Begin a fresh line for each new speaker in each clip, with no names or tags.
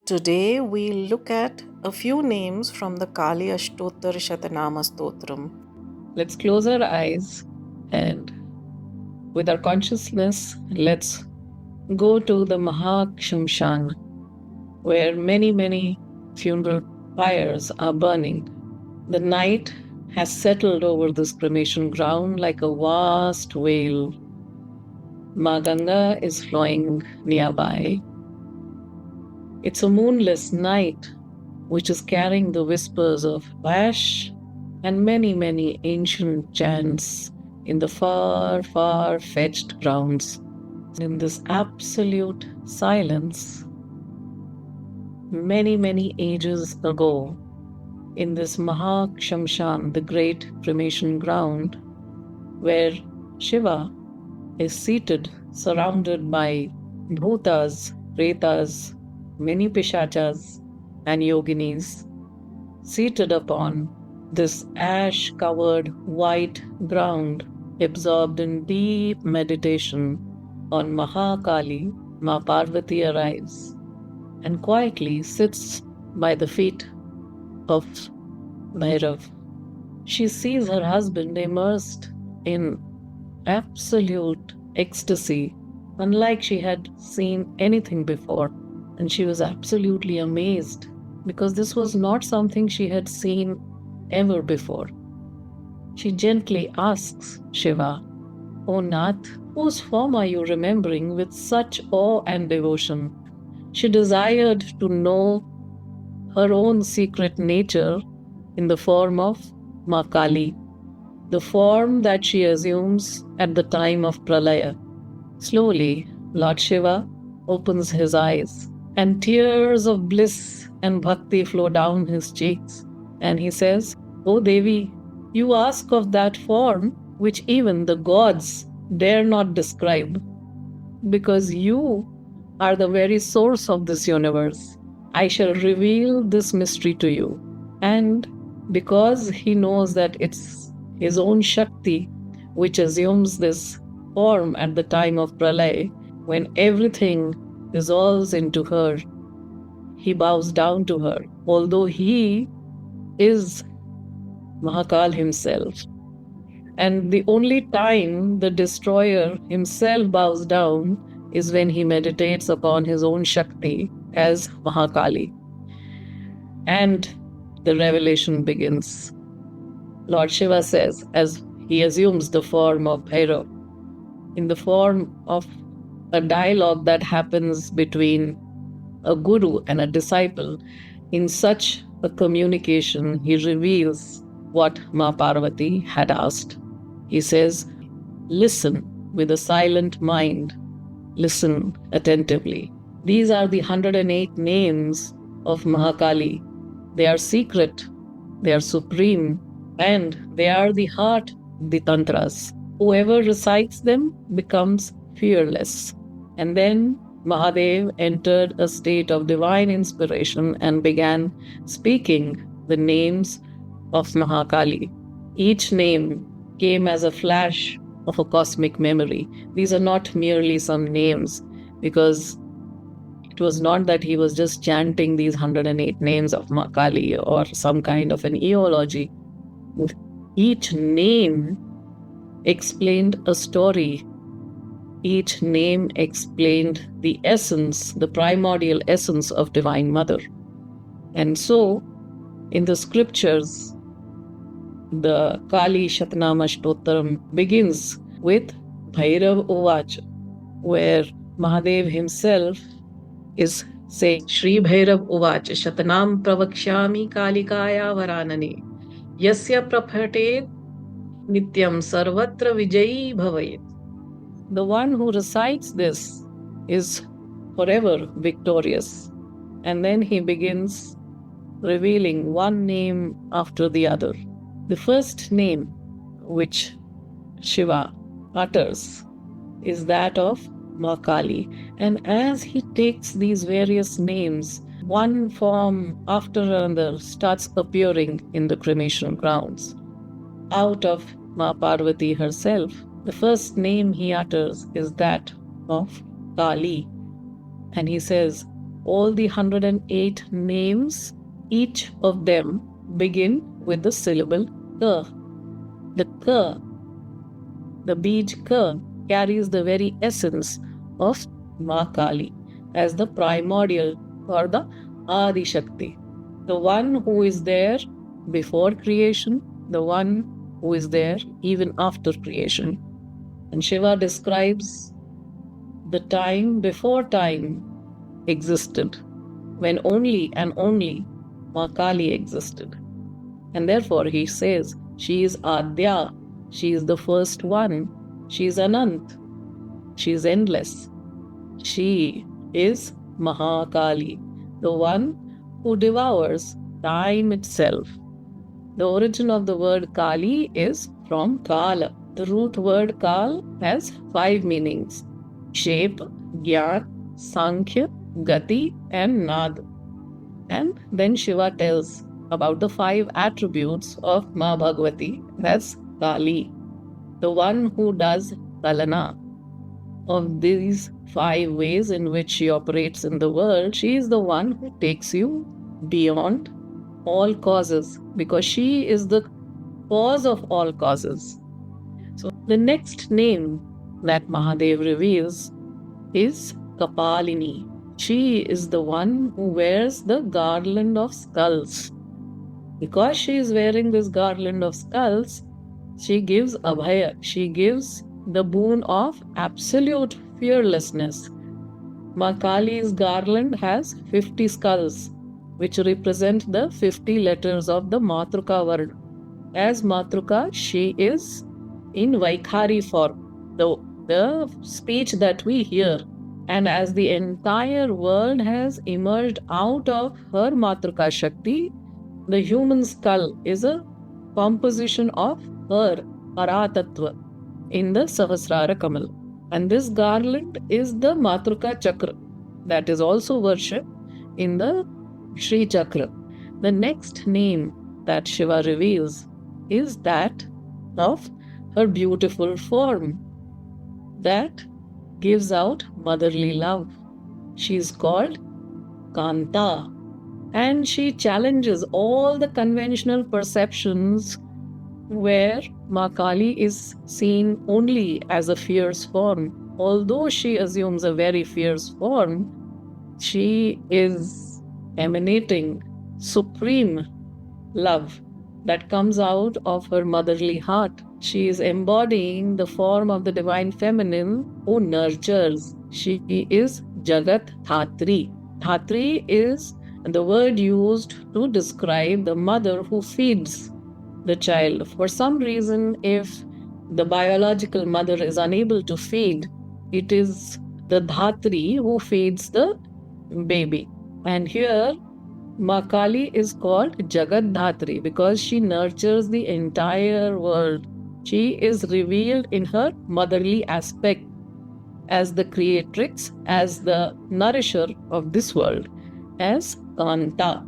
Today we'll look at a few names from the Kali Ashtottara Shatanama Stotram.
Let's close our eyes and with our consciousness, let's go to the Mahashamshan, where many funeral pyres are burning. The night has settled over this cremation ground like a vast veil. Maa Ganga is flowing nearby. It's a moonless night which is carrying the whispers of ash and many ancient chants in the far-fetched grounds. In this absolute silence, many ages ago, in this Mahashamshan, the great cremation ground, where Shiva is seated, surrounded by bhutas, pretas, many pishachas and yoginis, seated upon this ash-covered white ground, absorbed in deep meditation on Mahakali, Maa Parvati arrives and quietly sits by the feet of Bhairav. She sees her husband immersed in absolute ecstasy, unlike she had seen anything before. And she was absolutely amazed because this was not something she had seen ever before. She gently asks Shiva, "O Nath, whose form are you remembering with such awe and devotion?" She desired to know her own secret nature in the form of Mahakali, the form that she assumes at the time of Pralaya. Slowly, Lord Shiva opens his eyes and tears of bliss and bhakti flow down his cheeks. And he says, "O Devi, you ask of that form which even the gods dare not describe, because you are the very source of this universe. I shall reveal this mystery to you." And because he knows that it's his own Shakti which assumes this form at the time of Pralay, when everything dissolves into her, he bows down to her, although he is Mahakal himself. And the only time the destroyer himself bows down is when he meditates upon his own Shakti as Mahakali. And the revelation begins. Lord Shiva says, as he assumes the form of Bhairav, in the form of a dialogue that happens between a guru and a disciple, in such a communication, he reveals what Maa Parvati had asked. He says, "Listen with a silent mind. Listen attentively. These are the 108 names of Mahakali. They are secret, they are supreme, and they are the heart of the Tantras. Whoever recites them becomes fearless." And then Mahadev entered a state of divine inspiration and began speaking the names of Mahakali. Each name came as a flash of a cosmic memory. These are not merely some names, because it was not that he was just chanting these 108 names of Mahakali or some kind of an eology. Each name explained a story. Each name explained the essence, the primordial essence of Divine Mother. And so, in the scriptures, the Kali Ashtottara Shatanama begins with Bhairav Ovach, where Mahadev himself is saying, "Shri Bhairav Ovach Shatanam Pravakshami Kalikaya Varanane Yasya Praphate Nityam Sarvatra Vijayi Bhavayet." The one who recites this is forever victorious. And then he begins revealing one name after the other. The first name which Shiva utters is that of Mahakali. And as he takes these various names, one form after another starts appearing in the cremation grounds. Out of Maa Parvati herself, the first name he utters is that of Kali. And he says, all the 108 names, each of them begin with the syllable Ka. The Ka, the Bij Ka, carries the very essence of Maa Kali as the primordial or the Adi Shakti, the one who is there before creation, the one who is there even after creation. And Shiva describes the time before time existed, when only and only Maa Kali existed. And therefore he says, she is Adya, she is the first one, she is Anant, she is endless. She is Mahakali, the one who devours time itself. The origin of the word Kali is from Kala. The root word Kal has 5 meanings: shape, Gyan, Sankhya, Gati, and Nad. And then Shiva tells about the 5 attributes of Maa Bhagavati as Kali, the one who does Kalana. Of these 5 ways in which she operates in the world, she is the one who takes you beyond all causes, because she is the cause of all causes. So the next name that Mahadev reveals is Kapalini. She is the one who wears the garland of skulls. Because she is wearing this garland of skulls, she gives abhaya, she gives the boon of absolute fearlessness. Maa Kali's garland has 50 skulls, which represent the 50 letters of the Matruka word. As Matruka, she is in Vaikhari form, the speech that we hear. And as the entire world has emerged out of her Matruka Shakti, the human skull is a composition of her Paratattva in the Sahasrara Kamal. And this garland is the Matruka Chakra that is also worshipped in the Sri Chakra. The next name that Shiva reveals is that of her beautiful form that gives out motherly love. She is called Kanta, and she challenges all the conventional perceptions where Maa Kali is seen only as a fierce form. Although she assumes a very fierce form, she is emanating supreme love that comes out of her motherly heart. She is embodying the form of the divine feminine who nurtures. She is Jagat Dhatri. Dhatri is the word used to describe the mother who feeds the child. For some reason, if the biological mother is unable to feed, it is the Dhatri who feeds the baby. And here, Maa Kali is called Jagat Dhatri because she nurtures the entire world. She is revealed in her motherly aspect as the creatrix, as the nourisher of this world, as Kanta.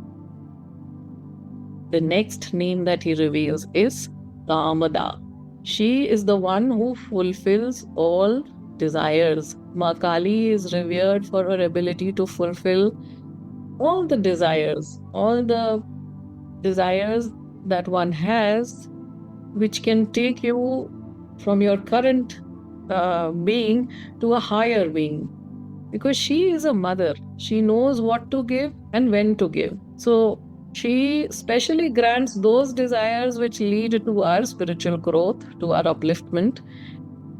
The next name that he reveals is Kamada. She is the one who fulfills all desires. Maa Kali is revered for her ability to fulfill all the desires that one has, which can take you from your current being to a higher being. Because she is a mother. She knows what to give and when to give. So she specially grants those desires which lead to our spiritual growth, to our upliftment.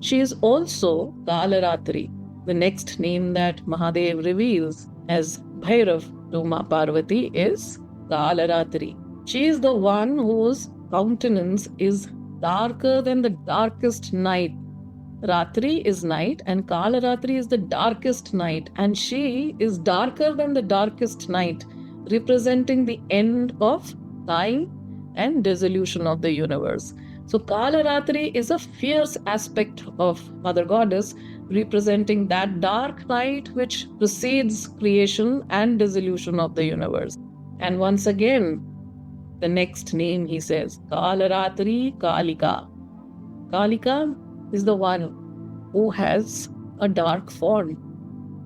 She is also Kalaratri, the next name that Mahadev reveals as Bhairav to Maa Parvati is Kalaratri. She is the one whose countenance is darker than the darkest night. Ratri is night and Kalaratri is the darkest night, and she is darker than the darkest night, representing the end of time and dissolution of the universe. So Kalaratri is a fierce aspect of Mother Goddess, representing that dark night which precedes creation and dissolution of the universe. And once again, the next name he says, Kalaratri Kalika. Kalika is the one who has a dark form,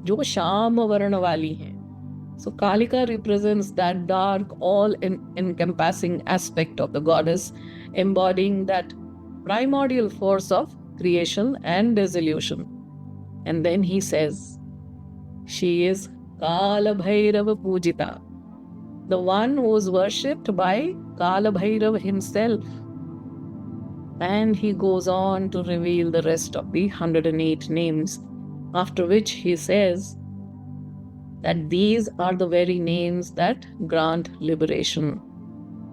जो शाम वर्ण वाली है. So Kalika represents that dark, all-encompassing aspect of the goddess, embodying that primordial force of creation and dissolution. And then he says, she is Kala Bhairava Pujita, the one who is worshipped by Kala Bhairava himself. And he goes on to reveal the rest of the 108 names, after which he says that these are the very names that grant liberation.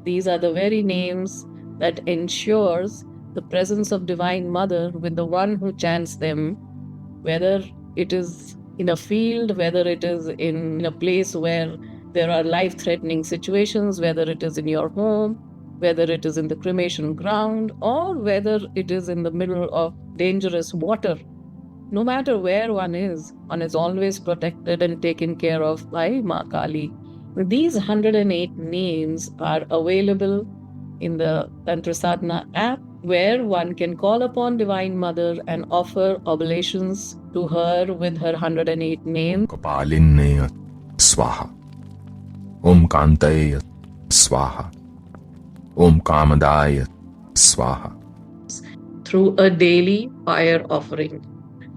These are the very names that ensures the presence of Divine Mother with the one who chants them, whether it is in a field, whether it is in a place where there are life-threatening situations, whether it is in your home, whether it is in the cremation ground, or whether it is in the middle of dangerous water. No matter where one is always protected and taken care of by Maa Kali. These 108 names are available in the Tantra Sadhana app, where one can call upon Divine Mother and offer oblations to her with her 108 names.
Kapalinaya Swaha. Om Kantaya Swaha. Om Kamadaya Swaha.
Through a daily fire offering.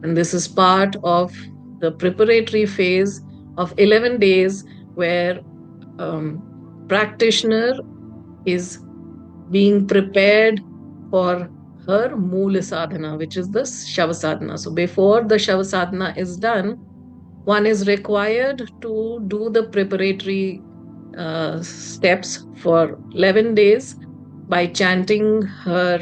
And this is part of the preparatory phase of 11 days where practitioner is being prepared for her Moola Sadhana, which is the Shava Sadhana. So before the Shava Sadhana is done, one is required to do the preparatory steps for 11 days by chanting her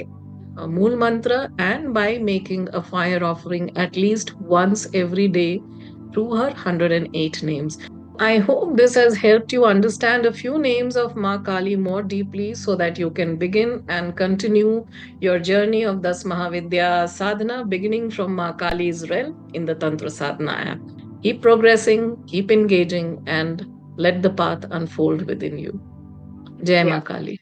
Mool Mantra and by making a fire offering at least once every day through her 108 names. I hope this has helped you understand a few names of Maa Kali more deeply so that you can begin and continue your journey of Das Mahavidya Sadhana, beginning from Maa Kali's realm in the Tantra Sadhana app. Keep progressing, keep engaging, and let the path unfold within you. Jai Maa Kali.